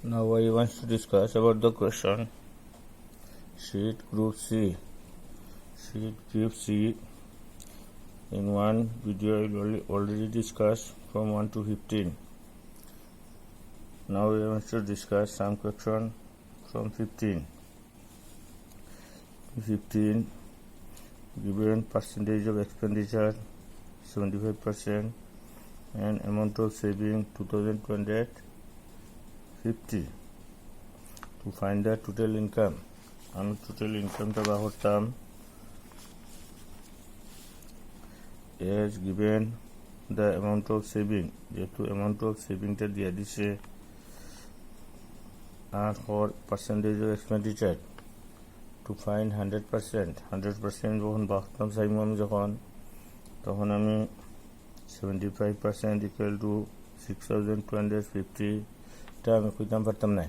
Now I want to discuss about the question sheet group C. Sheet group C. In one video I already discussed from 1 to 15. Now I want to discuss some question from 15. 15 given percentage of expenditure 75% and amount of saving 2250. To find the total income, আমি total income টা বার করতাম as given the amount of saving, যেহেতু amount of saving টা দিয়ে দিছে আর for percentage of expenditure to find 100% যখন বাস্তব চাইমু আমি তখন আমি 75% equal to 6250 টা আমি কইতাম পারতাম না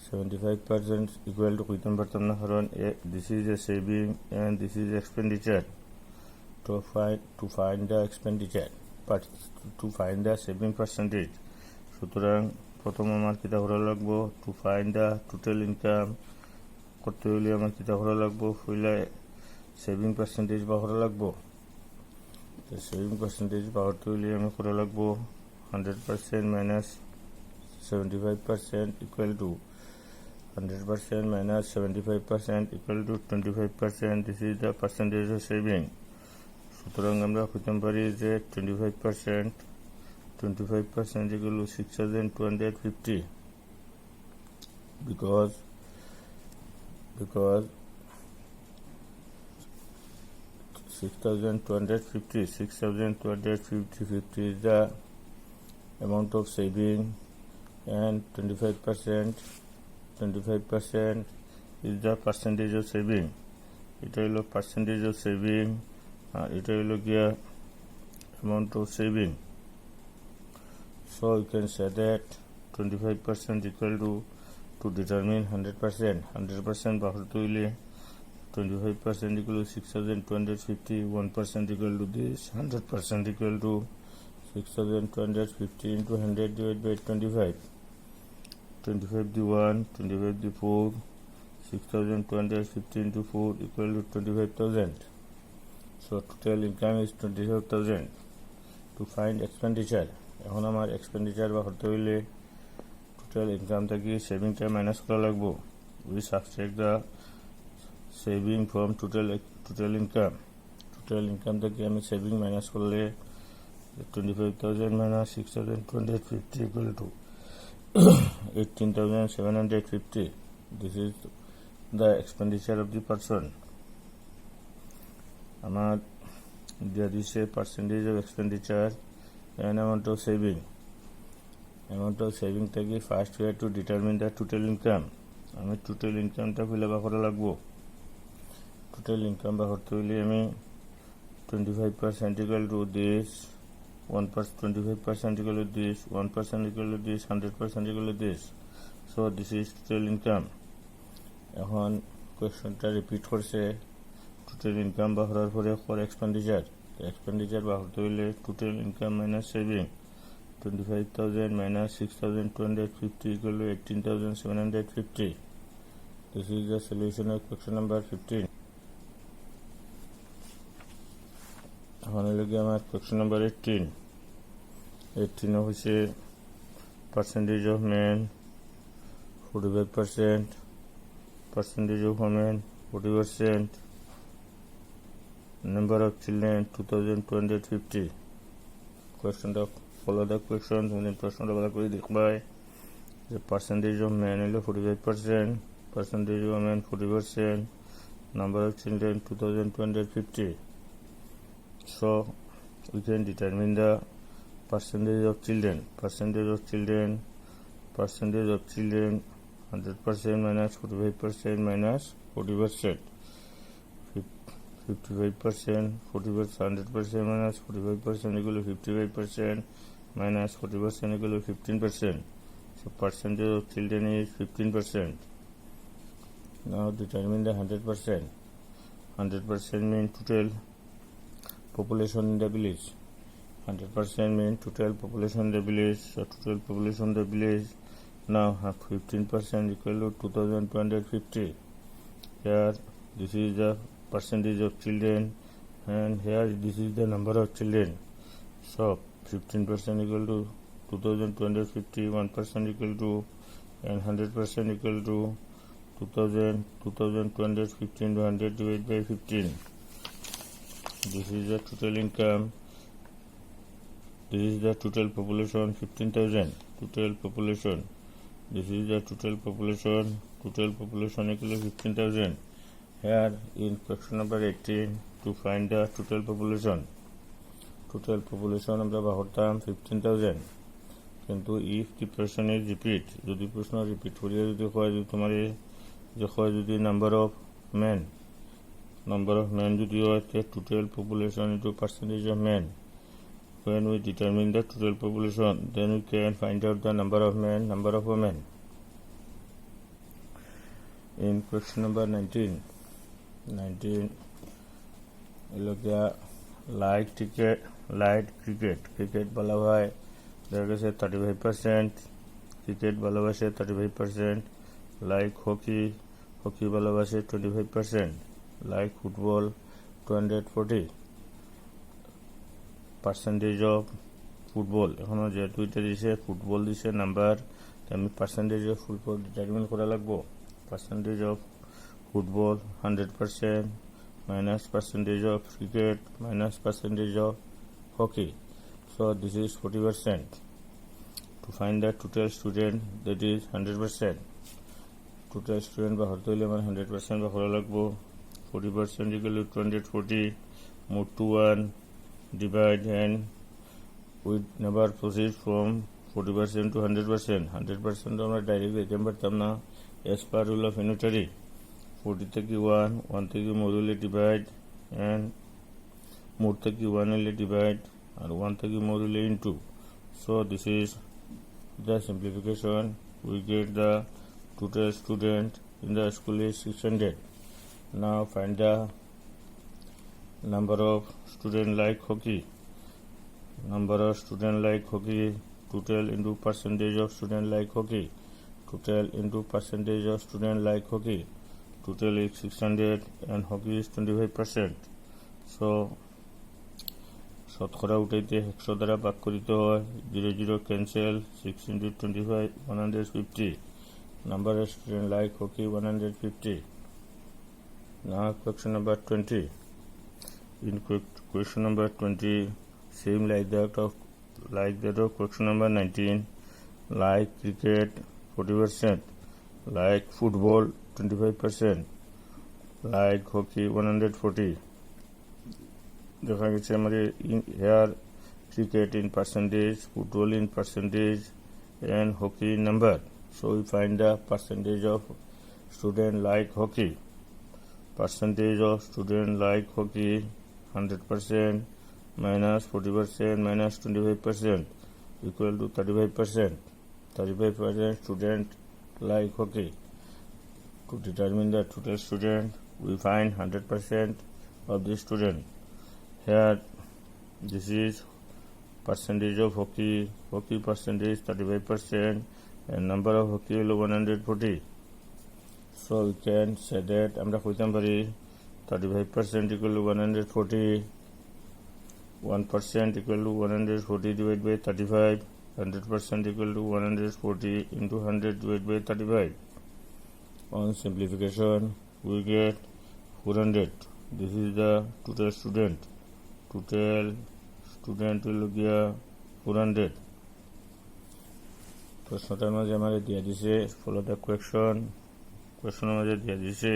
75% equal to কইতাম পারতাম না কারণ this is a saving and this is expenditure. To find the expenditure but to find the saving percentage সুতরাং প্রথম আমার কিতা করা লাগবো to find the total income করতে হলে আমার কিতা করা লাগবো হইলে saving percentage বা করা লাগবো saving percentage বা করতে হলে আমি করা লাগবো 100% minus 75% equal to 100% minus 75% equal to 25%. This is the percentage of saving. সুতরাং আমরা কইতে পারি যে 25% equal to 6250 because 6250 is the amount of saving and 25% is the percentage of saving. এটা হলো percentage of saving আর এটা হলো গিয়া amount of saving. So you can say that 25% equal to determine 100% বার করতে হইলে 25% equal to 6250, 1% equal to this, 100% equal to 6250 into 100 divided by 25. 25 the 1, 25 the 4, 6250 into 4 equal to 25,000. So total income is 25,000. To find expenditure, এখন আমার expenditure বা করতে হইলে total income থেকে saving টা minus করা লাগবো. We subtract the saving from total income. Total income থেকে আমি saving minus করলে 25,000 minus 6250 equal to 18,750. This is the expenditure of the person. আমার দিয়া দিছে percentage of expenditure and amount of saving. Amount of saving থেকে first we have to determine the total income. আমি total income টা fill up করা লাগবো. Total income বা করতে হইলে আমি 25% equal to this, 25% equal to this, 1% equal to this, 100% equal to this. So this is total income. এখন কোয়েশ্চনটা repeat করছে total income বা করার পরে for expenditure বা করতে হইলে total income minus saving 25,000 minus 6,250 equal to 18,750. This is the solution of question number 15. এখন হলো আমার question number 18 হচ্ছে percentage of men 45%, percentage of women 40%, number of children 2250. Questionটা follow the question and প্রশ্নটা ভালো করে দেখবাই যে percentage of men হলো 45%, percentage of women 40%, number of children 2250. So we can determine the percentage of children 100% minus 45% minus 40%, 55%, 40%, 100% minus 45% equal to 55% minus 40% equal to 15%. So percentage of children is 15%. Now determine the 100%. 100% means total population in the village. 100% means total population in the village. So total population in the village Now 15% equal to 2250. Here this is the percentage of children, and here this is the number of children. So 15% equal to 2250, 1% equal to, and 100% equal to 2215 to 100 divided by 15. This is the total income. This is the total population, 15,000. Total population. This is the total population. Total population equal to 15,000. Here in question number 18, to find the total population. Total population আমরা বাহরতাম 15,000. কিন্তু if the person is repeat, যদি প্রশ্ন repeat করিয়া যদি কয় যদি তোমার যে কয় যদি number of men যদি হয় total population into percentage of men. When we determine the total population, then we can find out the number of men, number of women. In question number 19 look at light cricket বলা হয় দেখা গেছে 35%, cricket ভালোবাসে 35%, like hockey ভালোবাসে 25%, like football 240 percentage of football. এখনো যেহেতু এটা দিছে ফুটবল দিছে নাম্বার, আমি পার্সেন্টেজ অফ ফুটবল ডিটারমিন করা লাগবো। Percentage of football 100% minus percentage of cricket minus percentage of hockey, so this is 40%. To find the total student, that is 100%. Total student বা হতে হলে আমার 100% বা করা লাগবো। 40% equal to 240, move to 1, divide, and we never proceed from 40% to 100%. 100% আমরা direct দিতে পারতাম না, as per rule of unitary। 40 থেকে 1 থেকে মডুলে ডিভাইড, and মোড থেকে 1 হলে ডিভাইড, আর 1 থেকে মডুলে into. So this is the simplification. We get the total student in the school is 600. Now find the number of student like hockey. Number of student like hockey, total into percentage of student like hockey. Total into percentage of student like hockey. Total is 600 and hockey is 25%. So শতকরা উঠাইতে 100 দ্বারা ভাগ করিতে হয়, 0 cancel, 6 into 25 150. Number of student like hockey 150. Now question number 20. In question number 20, same like that of question number 19, like cricket 40%, like football 25%, like hockey 140. দেখা গেছে আমাদের here cricket in percentage, football in percentage, and hockey in number. So we find the percentage of student like hockey. Percentage of student like hockey 100% minus 40% minus 25% equal to 35%. 35% student like hockey. To determine the total student, we find 100% of the student. Here this is percentage of hockey percentage 35%, and number of hockey is 140. So we can say that আমরা কইতাম পারি 35% equal to 140, 1% equal to 140 divided by 35, 100% equal to 140 into 100 divided by 35. On simplification, we get 400. This is the total student. Total student will be 400. প্রশ্নটার মাঝে আমাদের দিয়ে দিছে follow the কোয়েকশনের মাঝে দিয়ে দিছে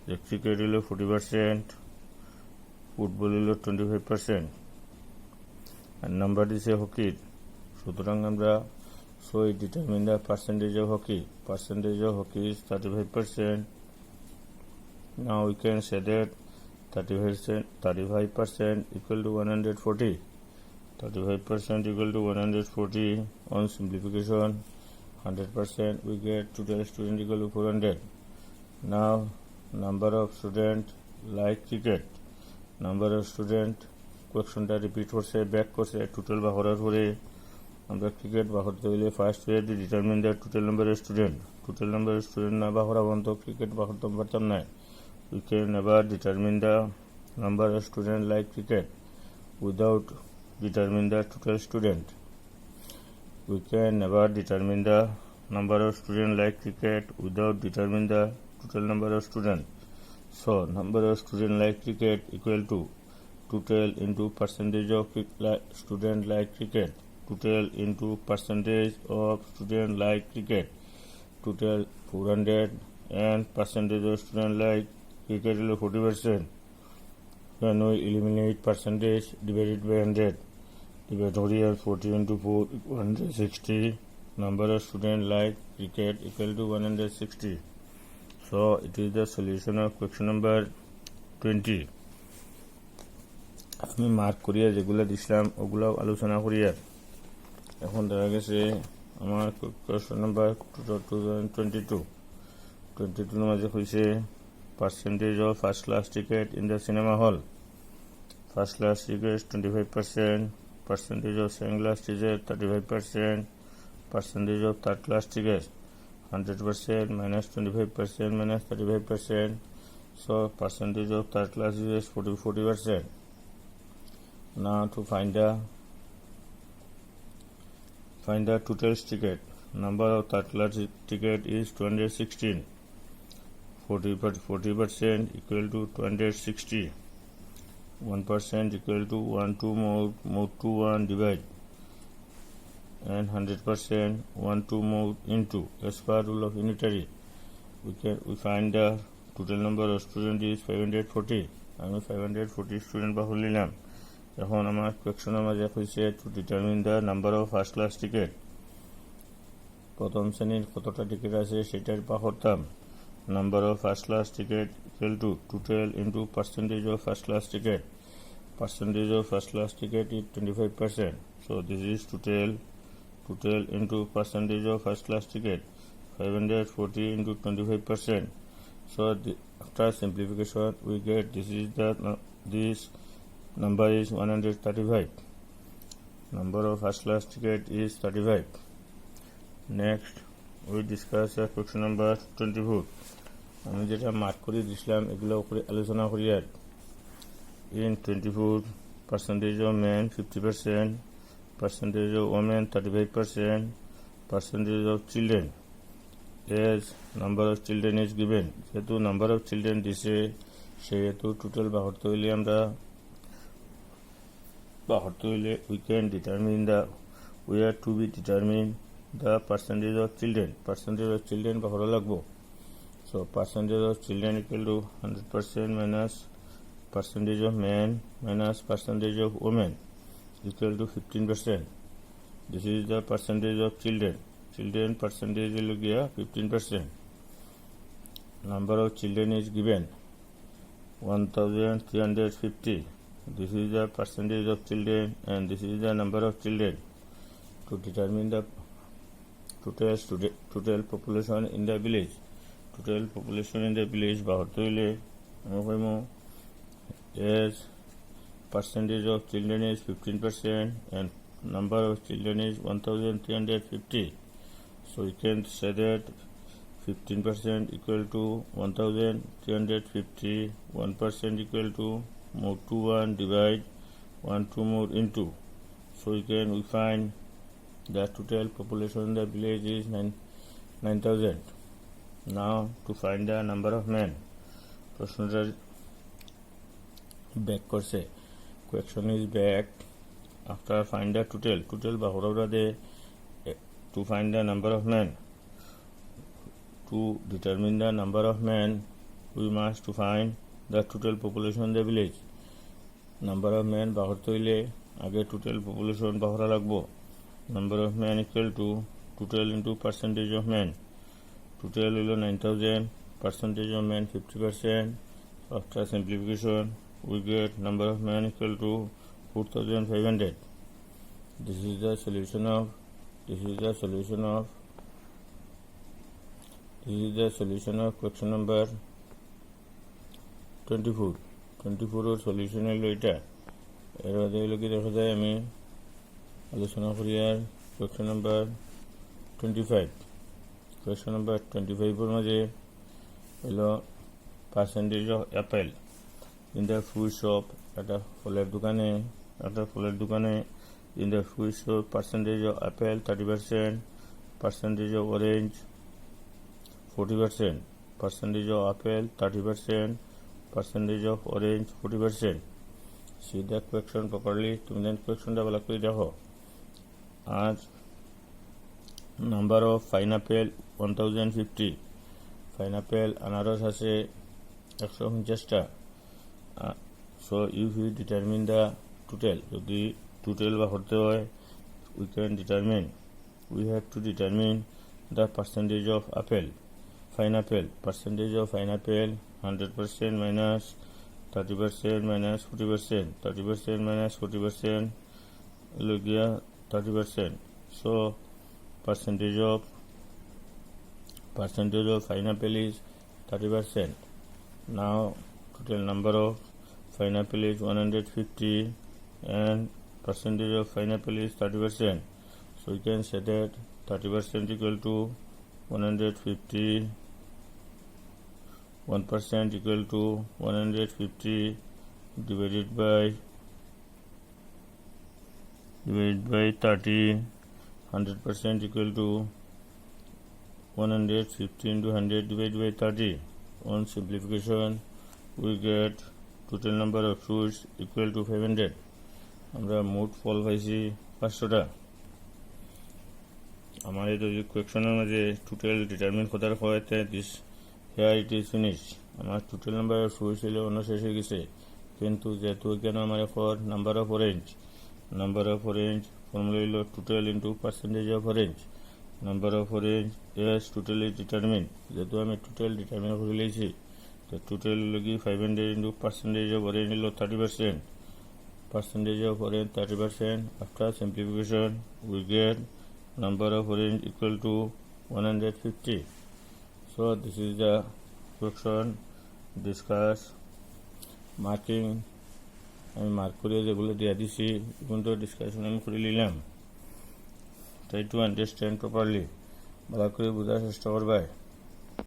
যে ক্রিকেট হলো 40%, ফুটবল হলো 25%, আর নাম্বার দিছে হকির। সুতরাং আমরা so it determine the percentage of hockey. Percentage of hockey is 35%. Now we can say that 35% equal to 140. 35% equal to 140. On simplification, 100% we get total student equal to 400. Now number of student like cricket. Number of student question টা repeat করছে, back করছে, total বা হরার পরে আমরা cricket বা করতে হইলে first way to determine the total number of student না বা করা বন্ধ ক্রিকেট বা করতে পারতাম না we can never determine the number of students like cricket without determine the total student. We can never determine the number of students like cricket without determine the total number of students. So number of students like cricket equal to total into percentage of student like cricket, total into percentage of student like cricket, total 400 and percentage of student like cricket is 40%. When we eliminate percentage divided by 100, divide here 40 into 4 160. Number of students like cricket equal to 160. So it is the solution of question number 20. আমি mark করিয়া যেগুলো দিছিলাম ওগুলো আলোচনা করিয়া এখন দেখা গেছে আমার কোয়েশ্চন নাম্বার 2022 মাঝে হয়েছে percentage of first class ticket in the cinema hall. First class ticket 25%, percentage of second class ticket 35%, percentage of third class ticket 100% minus 25% minus 35%. So percentage of third class is 40%. Now to find the total ticket. Number of third class ticket is 216. 40% equal to 260. 1% equal to 1 2 more to 1 divide, and 100% 1 2 more into. As per rule of unitary, we find the total number of students is 540. আমি 540 student বাহুল নিলাম। এখন আমার কোয়েকশনের মাঝে হয়েছে to determine the number of first class ticket. প্রথম শ্রেণীর কতটা টিকিট আছে সেটার বাহরতাম। Number of first class ticket equal to total into percentage of first class ticket. Percentage of first class ticket is 25%. So this is total into percentage of first class ticket. 540 into 25%. So after simplification we get this number is 135. Number of first class ticket is 35. Next we discuss question number 24. আমি যেটা mark করে দিছিলাম এগুলো উপরে আলোচনা করি আর in 24 percentage of men 50%, percentage of women 35%, percentage of children as number of children is given. যেহেতু number of children দিছে সেহেতু টোটাল বাহরতে হইলে we can determine we are to be determine the percentage of children বাহরা লাগবো। So percentage of children equal to 100% minus percentage of men minus percentage of women equal to 15%. This is the percentage of children percentage will give 15%. Number of children is given 1350. This is the percentage of children and this is the number of children. To determine the total population in the village. Total population in the village বাহরতে হইলে as percentage of children is 15% and number of children is 1350. So you can say that 15% equal to 1350, 1% equal to more to 1 divide 1 2 more into. So we find the total population in the village is 9,000. Now to find the number of men. প্রশ্নটা back করছে, question is back. After find the total বাহরা they to find the number of men. To determine the number of men we must to find the total population in the village. Number of men বাহরতে হইলে আগে total population বাহরা লাগবো। Number of men equal to total into percentage of men. Total will 9,000, percentage of men 50%. After simplification we get number of men equal to 4,500. This is the solution of question number 24 or solution হলো এটা। এর মধ্যে কি দেখা যায় আমি আলোচনা করি আর question number 25. Question number 25 এর মাঝে হলো percentage of apple in the fruit shop একটা ফলের দোকানে in the fruit shop percentage of apple 30%, percentage of orange 40%, percentage of apple 30%, percentage of orange 40%. See the question properly. তুমি then question টা ভালো করে দেখো। আর number of pineapple 1050, pineapple আনারস আছে 150টা। So if we determine the total, যদি total বা করতে হয়, we have to determine the percentage of pineapple, percentage of pineapple 100% minus 30% minus 40%, 30% minus 40% will give 30%. So percentage of pineapple is 30%. Now total number of pineapple is 150 and percentage of pineapple is 30%. So you can say that 30% equal to 150, 1% equal to 150 divided by 30, 100% equal to 150 into 100 divided by 30. On simplification we get total number of fruits equal to 500. আমরা মোট ফল পাইছি 500টা। আমার এই কোয়েকশনের মাঝে total determine করার হয়তে this here it is finish. আমার total number of fruits ছিল অন্য শেষ হয়ে গেছে, কিন্তু যেহেতু এখানে আমার for number of orange formula হইল total into percentage of orange. Number of orange as total is determine, যেহেতু আমি টোটাল ডিটারমিন করে লিখেছি তো টোটাল লগি 500 ইন্টু পার্সেন্টেজ অফ অরেঞ্জ হইল 30%, percentage of orange 30%. After simplification we get number of orange equal to 150. So this is the question discuss marking. আমি mark করে যেগুলো দিয়ে দিছি কিন্তু ডিসকাশন আমি করে নিলাম। ট্রাই টু আন্ডারস্ট্যান্ড প্রপারলি, ভালো করে বোঝার চেষ্টা করবে।